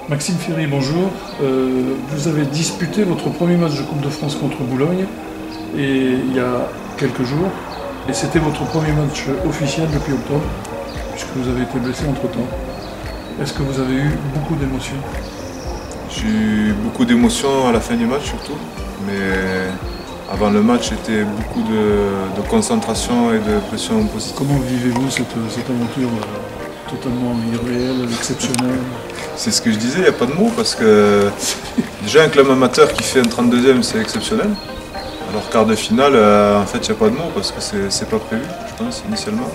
Maxime Ferry, bonjour. Vous avez disputé votre premier match de Coupe de France contre Boulogne il y a quelques jours. Et c'était votre premier match officiel depuis octobre, puisque vous avez été blessé entre-temps. Est-ce que vous avez eu beaucoup d'émotions? J'ai eu beaucoup d'émotions à la fin du match surtout, mais avant le match c'était beaucoup de concentration et de pression positive. Comment vivez-vous cette aventure totalement irréelle, exceptionnelle? C'est ce que je disais, il n'y a pas de mots parce que déjà un club amateur qui fait un 32e c'est exceptionnel. Alors quart de finale, en fait il n'y a pas de mots parce que c'est pas prévu, je pense, initialement.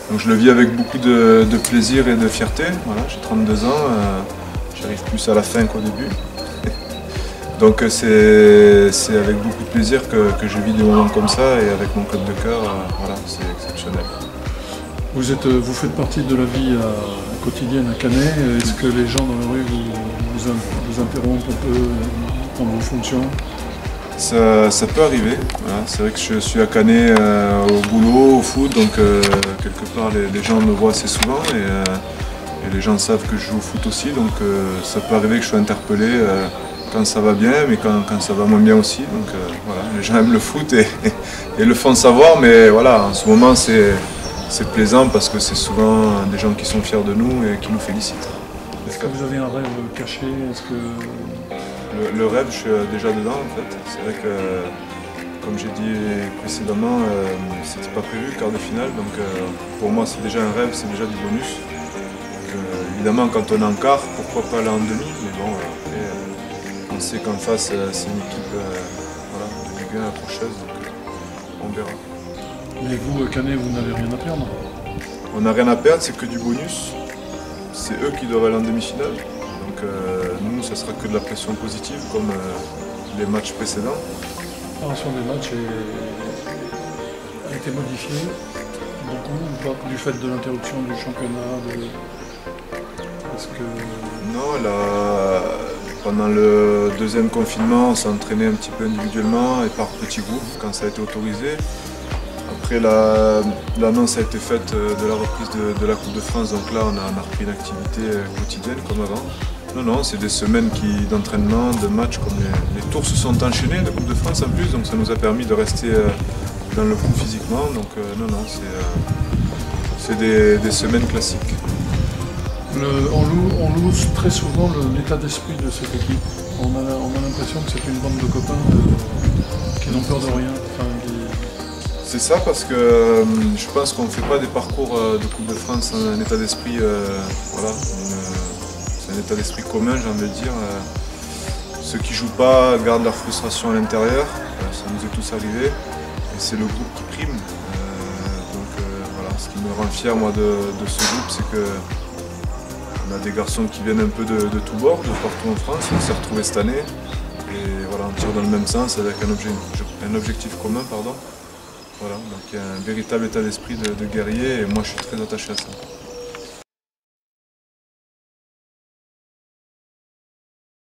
Donc je le vis avec beaucoup de plaisir et de fierté. Voilà, j'ai 32 ans, j'arrive plus à la fin qu'au début. Donc c'est avec beaucoup de plaisir que je vis des moments comme ça et avec mon club de cœur, voilà, c'est exceptionnel. Vous faites partie de la vie quotidienne à Canet. Est-ce que les gens dans la rue vous interrompent un peu dans vos fonctions? Ça peut arriver. Voilà. C'est vrai que je suis à Canet au boulot, au foot, donc quelque part les gens me voient assez souvent et les gens savent que je joue au foot aussi, donc ça peut arriver que je sois interpellé quand ça va bien, mais quand ça va moins bien aussi. Donc voilà, les gens aiment le foot et le font savoir, mais voilà, en ce moment c'est plaisant parce que c'est souvent des gens qui sont fiers de nous et qui nous félicitent. Est-ce que vous avez un rêve caché? Est-ce que... Le rêve, je suis déjà dedans en fait. C'est vrai que, comme j'ai dit précédemment, c'était pas prévu le quart de finale, donc pour moi c'est déjà un rêve, c'est déjà du bonus. Donc, évidemment quand on est en quart, pourquoi pas aller en demi, mais bon, après, on sait qu'en face c'est une équipe voilà, de Ligue 1 accrocheuse, donc on verra. Mais vous, Canet, vous n'avez rien à perdre? On n'a rien à perdre, c'est que du bonus. C'est eux qui doivent aller en demi-finale. Donc nous, ça sera que de la pression positive, comme les matchs précédents. La préparation des matchs a été modifiée beaucoup, pas du fait de l'interruption du championnat. Parce que... Non, pendant le deuxième confinement, on s'est entraîné un petit peu individuellement et par petits groupes quand ça a été autorisé. Après, l'annonce a été faite de la reprise de la Coupe de France, donc là on a repris une activité quotidienne comme avant. Non, c'est des semaines d'entraînement, de matchs, comme les tours se sont enchaînés de Coupe de France en plus, donc ça nous a permis de rester dans le coup physiquement. Donc c'est des semaines classiques. On loue très souvent l'état d'esprit de cette équipe. On a l'impression que c'est une bande de copains qui n'ont peur de rien. C'est ça parce que je pense qu'on ne fait pas des parcours de Coupe de France en un état d'esprit, voilà, c'est un état d'esprit commun, j'ai envie de dire. Ceux qui ne jouent pas gardent leur frustration à l'intérieur, ça nous est tous arrivé, et c'est le groupe qui prime. Voilà, ce qui me rend fier moi de ce groupe, c'est qu'on a des garçons qui viennent un peu de tous bords, de partout en France, on s'est retrouvés cette année, et voilà, on tire dans le même sens avec un objectif commun, pardon. Voilà, donc il y a un véritable état d'esprit de guerrier et moi je suis très attaché à ça.